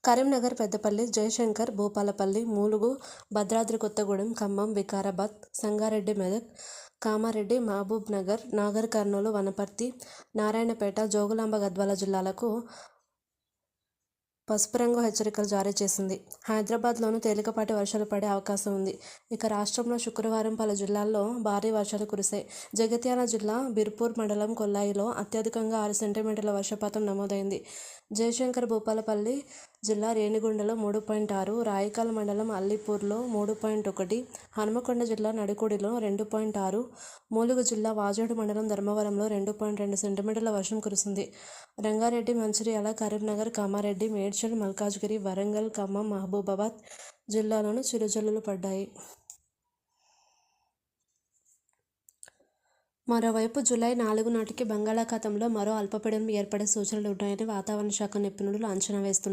కరీంనగర్, పెద్దపల్లి, జయశంకర్, భూపాలపల్లి, ములుగు, భద్రాద్రి కొత్తగూడెం, ఖమ్మం, వికారాబాద్, సంగారెడ్డి, మెదక్, కామారెడ్డి, మహబూబ్ నగర్, నాగర్ కర్నూలు, వనపర్తి, నారాయణపేట, జోగులాంబ గద్వాల జిల్లాలకు పసుపు రంగు హెచ్చరికలు జారీ చేసింది. హైదరాబాద్లోనూ తేలికపాటి వర్షాలు పడే అవకాశం ఉంది. ఇక రాష్ట్రంలో శుక్రవారం పలు జిల్లాల్లో భారీ వర్షాలు కురిశాయి. జగిత్యాల జిల్లా బిర్పూర్ మండలం కొల్లాయిలో అత్యధికంగా 6 సెంటీమీటర్ల వర్షపాతం నమోదైంది. జయశంకర్, భూపాలపల్లి జిల్లా రేణిగుంటలో 3.6, రాయికల్ మండలం అల్లిపూర్లో 3.1, హన్మకొండ జిల్లా నడికుడిలో 2.6, ములుగు జిల్లా వాజేడు మండలం ధర్మవరంలో 2.2 సెంటీమీటర్ల వర్షం కురిసింది. రంగారెడ్డి, మంచిర్యాల, కరీంనగర్, కామారెడ్డి, మేడ్చల్, మల్కాజ్గిరి, వరంగల్, ఖమ్మం, మహబూబాబాద్ జిల్లాలోనూ చిరుజల్లులు పడ్డాయి. మరోవైపు జూలై 4 నాటికి బంగాళాఖాతంలో మరో అల్పపీడనం ఏర్పడే సూచనలు ఉన్నాయని వాతావరణ శాఖ నిపుణులు అంచనా వేస్తున్నారు.